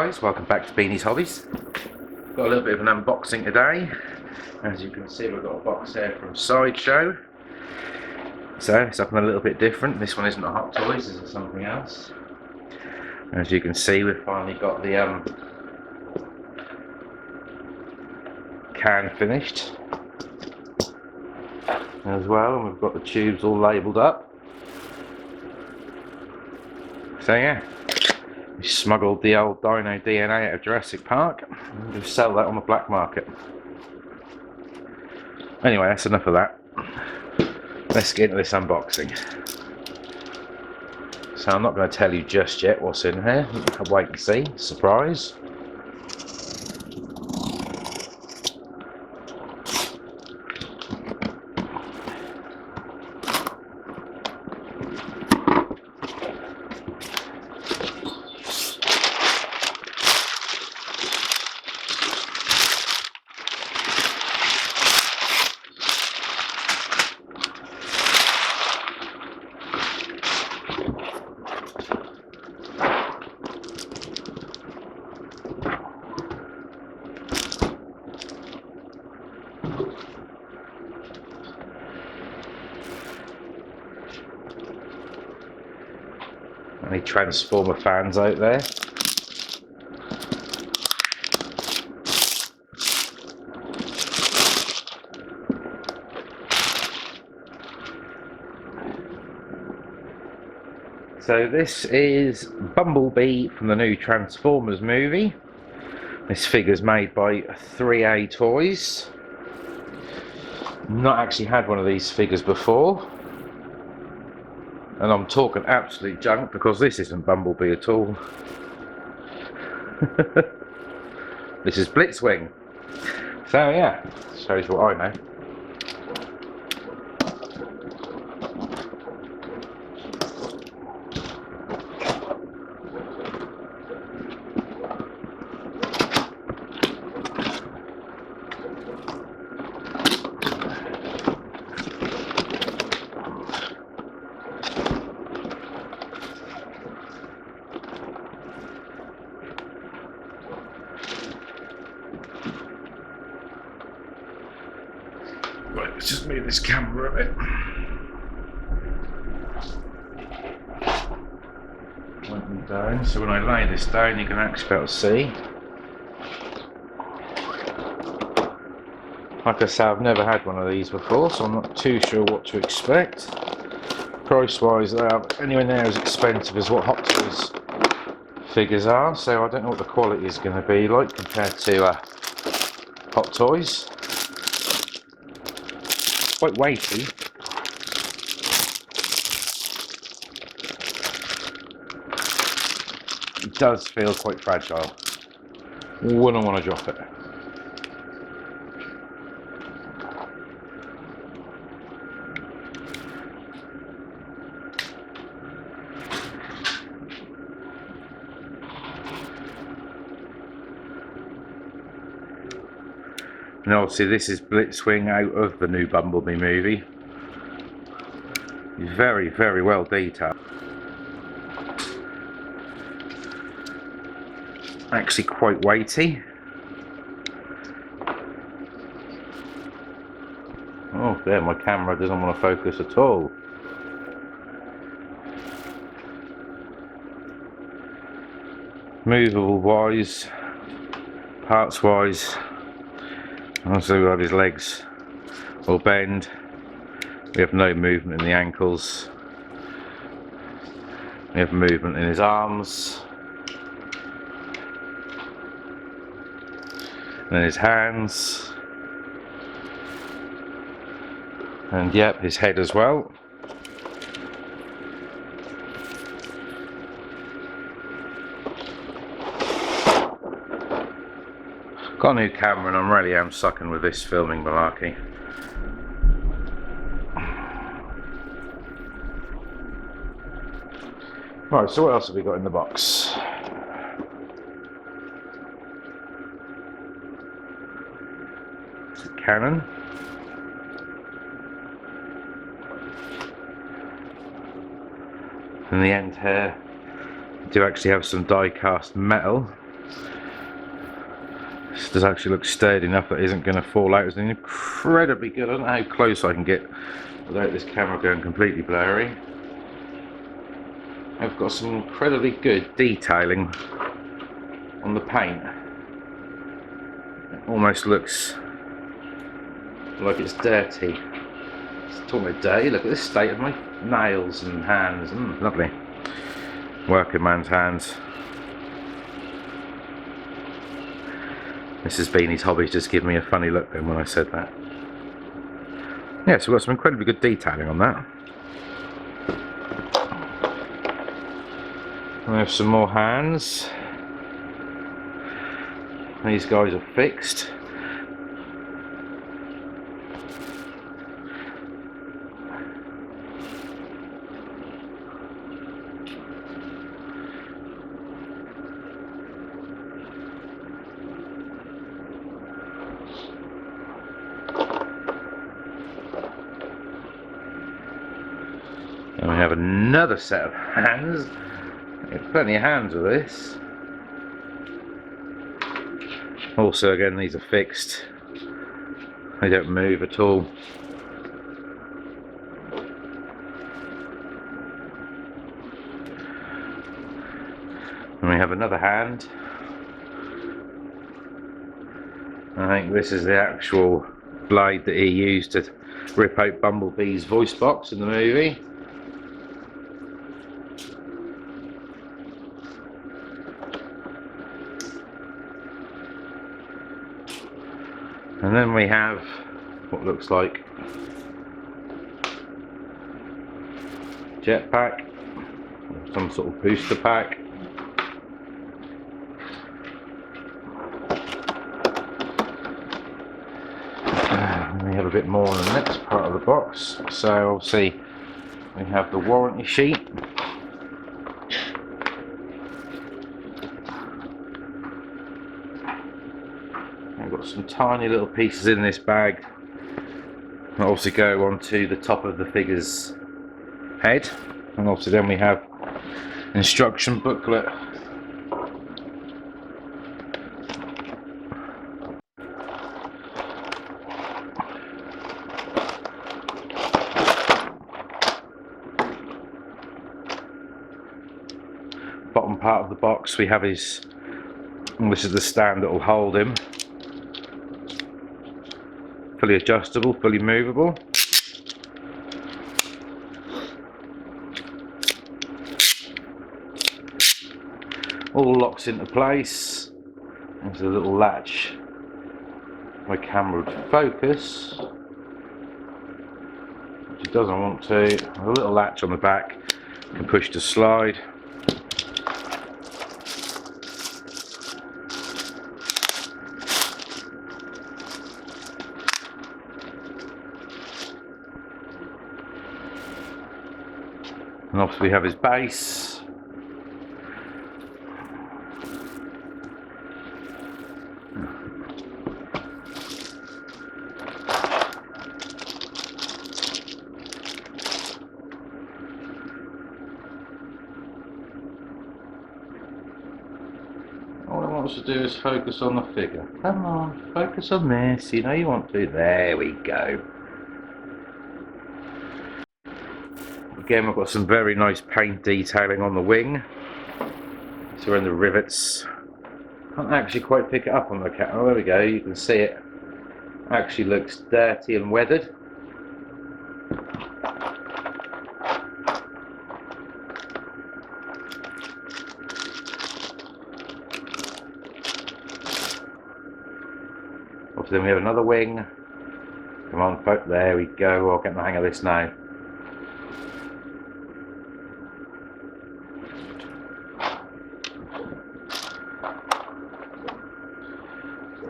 guys, welcome back to Beanie's Hobbies. Got a little bit of an unboxing today. As you can see, we've got a box here from Sideshow. So it's something a little bit different. This one isn't a Hot Toys, this is something else. As you can see, we've finally got the can finished as well, and we've got the tubes all labelled up. So yeah, we smuggled the old Dino DNA out of Jurassic Park and we'll sell that on the black market. Anyway, that's enough of that. Let's get into this unboxing. So I'm not going to tell you just yet what's in here. I'll wait and see. Surprise. Any Transformer fans out there? So this is Bumblebee from the new Transformers movie. This figure's made by 3A Toys. Not actually had one of these figures before. And I'm talking absolute junk because this isn't Bumblebee at all. This is Blitzwing. So yeah, shows what I know. Right, let's just move this camera a bit. Point them down, so when I lay this down you can actually be able to see. Like I say, I've never had one of these before, so I'm not too sure what to expect. Price wise, they aren't anywhere near as expensive as what Hot Toys figures are, so I don't know what the quality is going to be like compared to Hot Toys. Quite weighty. It does feel quite fragile. Wouldn't want to drop it. And obviously this is Blitzwing out of the new Bumblebee movie. He's very, very well detailed. Actually quite weighty. Oh, there, my camera doesn't want to focus at all. Movable wise, parts wise. Also, we have his legs will bend. We have no movement in the ankles. We have movement in his arms. And his hands. And yep, his head as well. Got a new camera and I really am sucking with this filming malarkey. Right, so what else have we got in the box? It's a cannon. In the end here, we do actually have some die cast metal This does actually look sturdy enough that it isn't going to fall out. It's incredibly good. I don't know how close I can get without this camera going completely blurry. I've got some incredibly good detailing on the paint. It almost looks like it's dirty. It's talking about dirty. Look at this state of my nails and hands. Lovely. Working man's hands. Mrs. Beanie's hobbies just give me a funny look then when I said that. Yeah, so we've got some incredibly good detailing on that. We have some more hands. These guys are fixed. And we have another set of hands. There's plenty of hands with this. Also, again, these are fixed. They don't move at all. And we have another hand. I think this is the actual blade that he used to rip out Bumblebee's voice box in the movie. And then we have what looks like jetpack, some sort of booster pack. And we have a bit more in the next part of the box. So obviously we have the warranty sheet. I've got some tiny little pieces in this bag that obviously go onto the top of the figure's head, and obviously then we have instruction booklet. Bottom part of the box we have his, and this is the stand that will hold him. Fully adjustable, fully movable. All locks into place. There's a little latch my camera would focus, which it doesn't want to. A little latch on the back, you can push to slide. And obviously we have his base. All it wants to do is focus on the figure. Come on, focus on this. You know you want to. There we go. Again, we've got some very nice paint detailing on the wing. So we're in the rivets. Can't actually quite pick it up on the camera. Oh, there we go. You can see it. Actually looks dirty and weathered. Obviously, then we have another wing. Come on, folk. There we go. I'll get the hang of this now.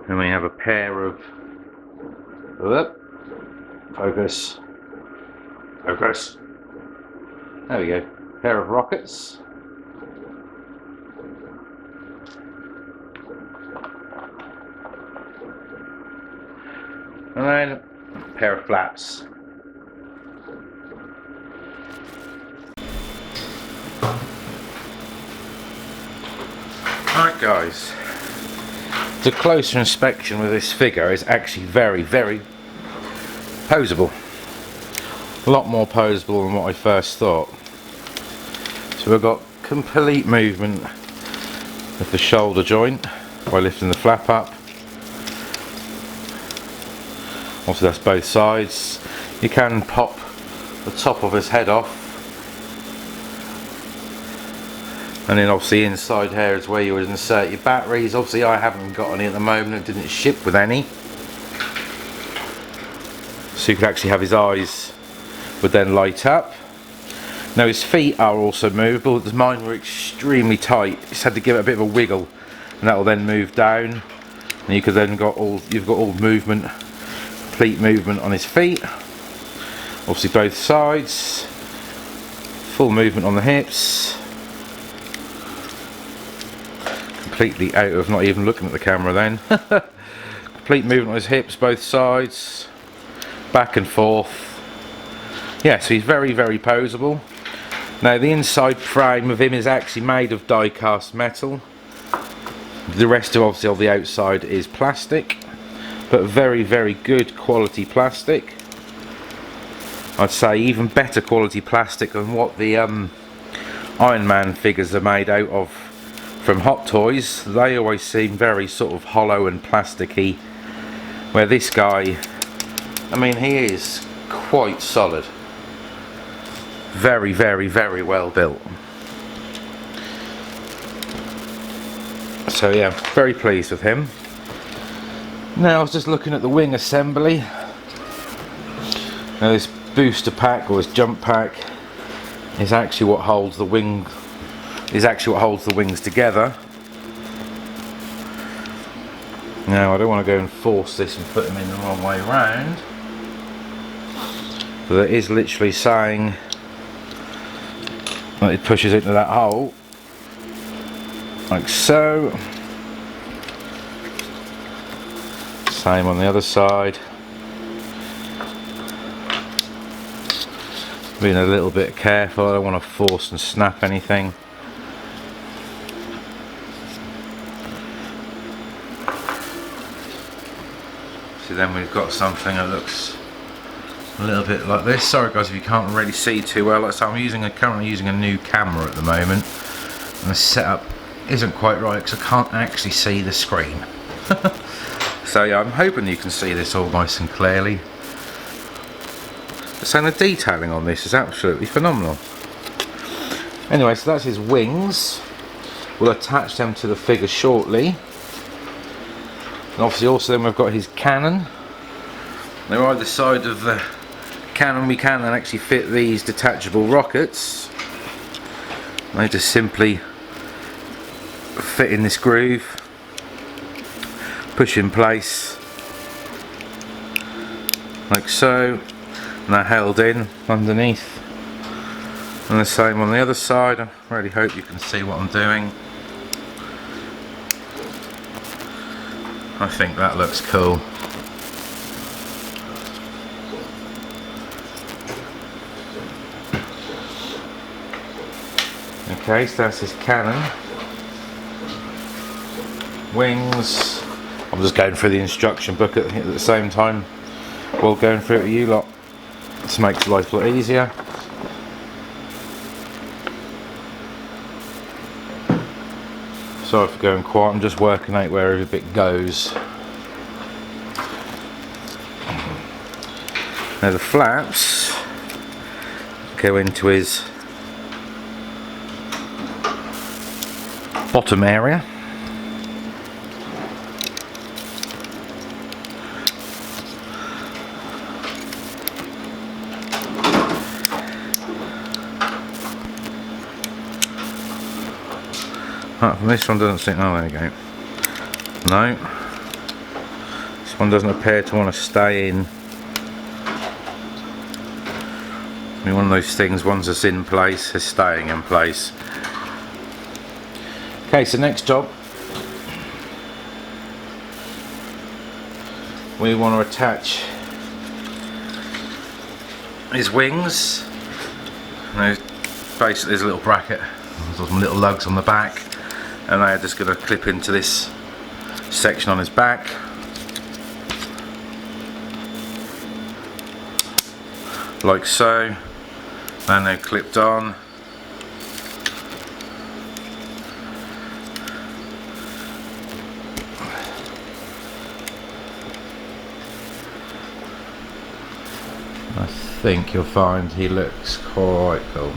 And we have a pair of focus. There we go. Pair of rockets. And then a pair of flaps. Alright guys, the closer inspection with this figure is actually very, very poseable. A lot more poseable than what I first thought. So we've got complete movement of the shoulder joint by lifting the flap up. Obviously that's both sides. You can pop the top of his head off, and then obviously inside here is where you would insert your batteries. Obviously I haven't got any at the moment, it didn't ship with any, so you could actually have his eyes would then light up. Now his feet are also movable. Mine were extremely tight, just had to give it a bit of a wiggle and that will then move down, and you could then you've got all movement, complete movement on his feet. Obviously both sides, full movement on the hips, completely out of not even looking at the camera then. Complete movement on his hips, both sides, back and forth. Yeah, so he's very, very poseable. Now the inside frame of him is actually made of die cast metal. The rest of obviously of the outside is plastic, but very, very good quality plastic. I'd say even better quality plastic than what the Iron Man figures are made out of from Hot Toys. They always seem very sort of hollow and plasticky, where this guy, I mean, he is quite solid. Very, very, very well built. So yeah, very pleased with him. Now I was just looking at the wing assembly. Now this booster pack, or this jump pack, is actually what holds the wing. Is actually what holds the wings together. Now I don't want to go and force this and put them in the wrong way round, but it is literally saying that it pushes into that hole like so. Same on the other side. Being a little bit careful, I don't want to force and snap anything. So then we've got something that looks a little bit like this. Sorry guys if you can't really see too well. Like I say, I'm currently using a new camera at the moment, and the setup isn't quite right because I can't actually see the screen. So yeah, I'm hoping you can see this all nice and clearly. So the detailing on this is absolutely phenomenal. Anyway, so that's his wings. We'll attach them to the figure shortly. And obviously also then we've got his cannon. Now either side of the cannon we can then actually fit these detachable rockets. They just simply fit in this groove, push in place like so, and they're held in underneath. And the same on the other side. I really hope you can see what I'm doing. I think that looks cool. Okay, so that's his cannon. Wings. I'm just going through the instruction book at the same time while going through it with you lot. This makes life a lot easier. Sorry for going quiet, I'm just working out where every bit goes. Now the flaps go into his bottom area. This one doesn't seem, oh there you go. No. This one doesn't appear to want to stay in. I mean, one of those things, once it's in place, is staying in place. Okay, so next job. We want to attach his wings. Now, basically there's a little bracket, there's some little lugs on the back, and they're just going to clip into this section on his back. Like so, and they're clipped on. I think you'll find he looks quite cool.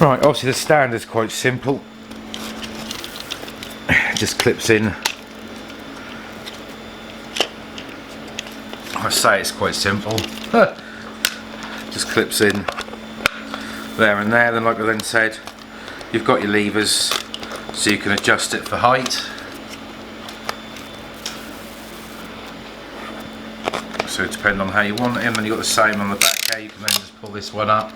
Right, obviously the stand is quite simple. Just clips in. I say it's quite simple. Just clips in there and there. Then, like I then said, you've got your levers so you can adjust it for height. So it depends on how you want it, and then you've got the same on the back here. You can then just pull this one up.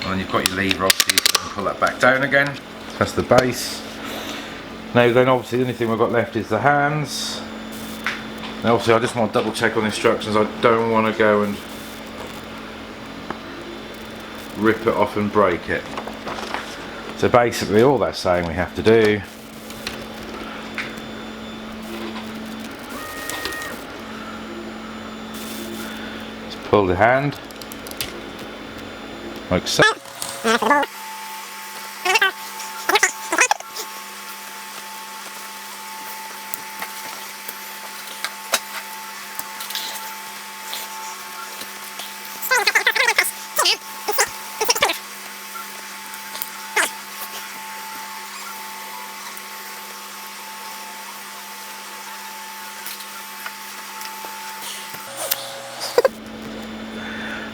And then you've got your lever, obviously, you can pull that back down again. That's the base. Now then, obviously the only thing we've got left is the hands. Now obviously I just want to double check on the instructions. I don't want to go and rip it off and break it. So basically all that's saying we have to do is pull the hand like so.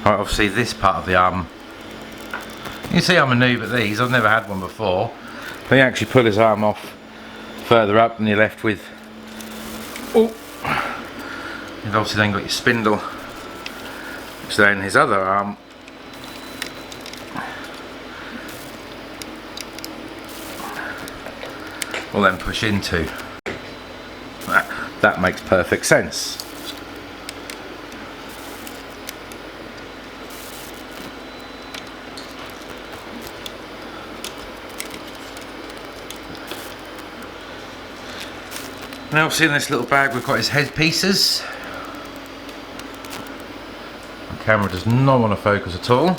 Right, obviously this part of the arm, you see I'm a noob at these, I've never had one before. But you actually pull his arm off further up and you're left with, oh, you've obviously then got your spindle, which then his other arm will then push into. That makes perfect sense. Now obviously in this little bag we've got his head pieces. The camera does not want to focus at all.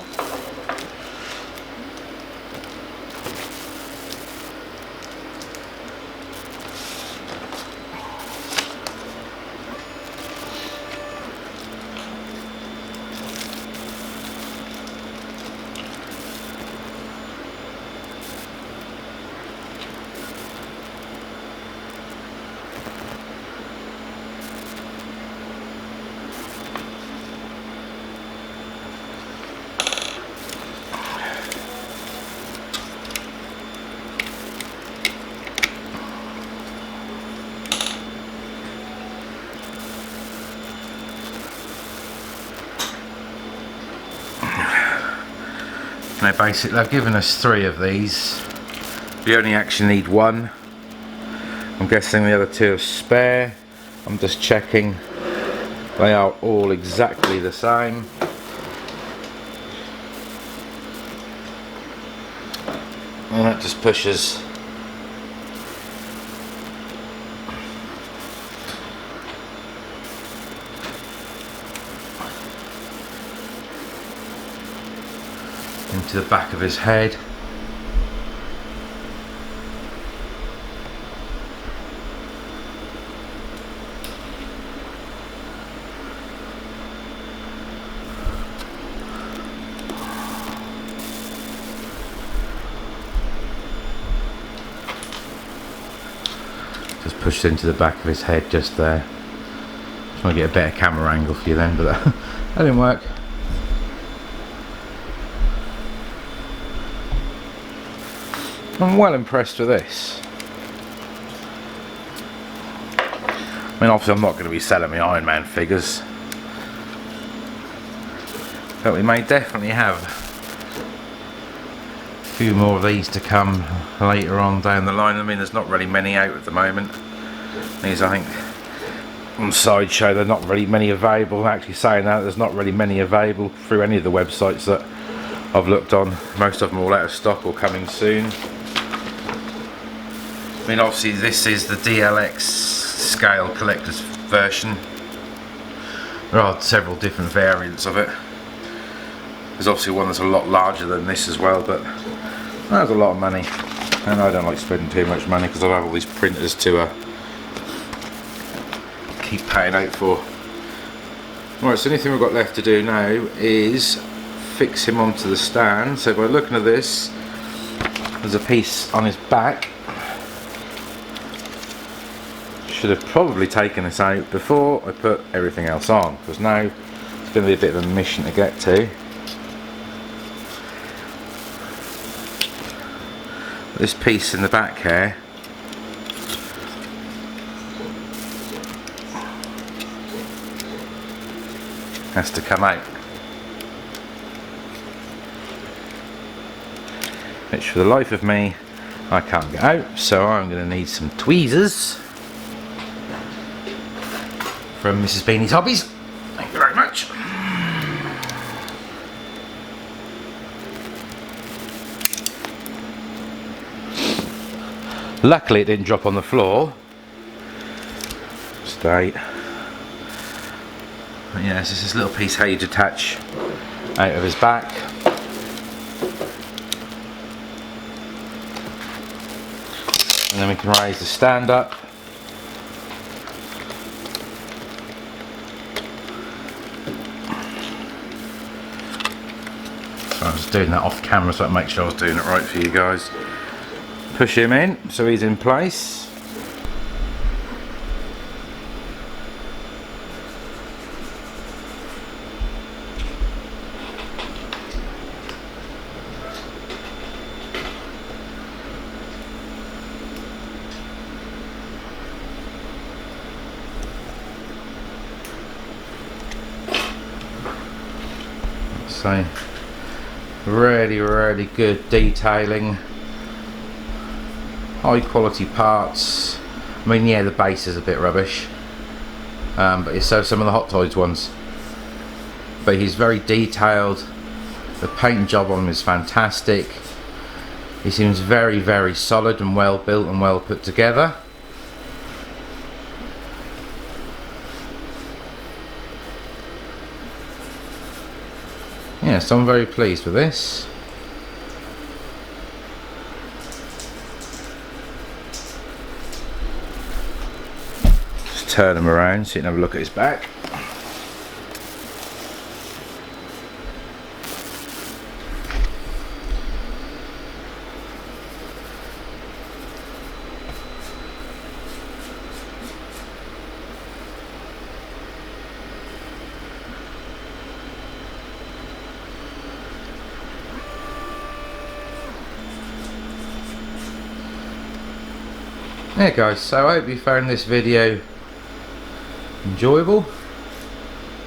Now basically they've given us 3 of these. We only actually need 1. I'm guessing the other 2 are spare. I'm just checking. They are all exactly the same. And that just pushes into the back of his head. just pushed into the back of his head just there. Trying to get a better camera angle for you then, but that didn't work. I'm well impressed with this. I mean, obviously I'm not going to be selling my Iron Man figures, but we may definitely have a few more of these to come later on down the line. I mean, there's not really many out at the moment. These, I think, on Sideshow, there's not really many available. Actually saying that, there's not really many available through any of the websites that I've looked on. Most of them are all out of stock or coming soon. I mean, obviously this is the DLX scale collector's version. There are several different variants of it. There's obviously one that's a lot larger than this as well, but that's a lot of money, and I don't like spending too much money because I have all these printers to keep paying out for. Right, so the only thing we've got left to do now is fix him onto the stand. So by looking at this, there's a piece on his back. Should have probably taken this out before I put everything else on, because now it's going to be a bit of a mission to get to. This piece in the back here has to come out, which for the life of me I can't get out, so I'm going to need some tweezers from Mrs. Beanie's Hobbies. Thank you very much. Luckily it didn't drop on the floor. Straight. Yeah, so it's this little piece how you detach out of his back. And then we can raise the stand up. So I'm just doing that off camera so I make sure I was doing it right for you guys. Push him in so he's in place. So really good detailing, high quality parts. I mean, yeah, the base is a bit rubbish, but so some of the Hot Toys ones, but he's very detailed. The paint job on him is fantastic. He seems very solid and well built and well put together. Yeah, so I'm very pleased with this. Just turn him around so you can have a look at his back. Yeah guys, so I hope you found this video enjoyable.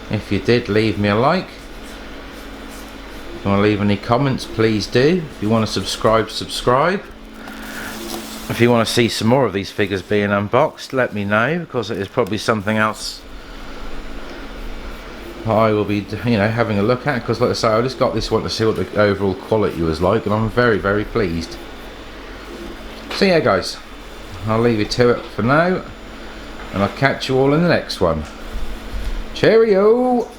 If you did, leave me a like. If you want to leave any comments, please do. If you want to subscribe, subscribe. If you want to see some more of these figures being unboxed, let me know, because it is probably something else I will be, you know, having a look at, because like I say, I just got this one to see what the overall quality was like, and I'm very pleased. So yeah guys, I'll leave you to it for now, and I'll catch you all in the next one. Cheerio!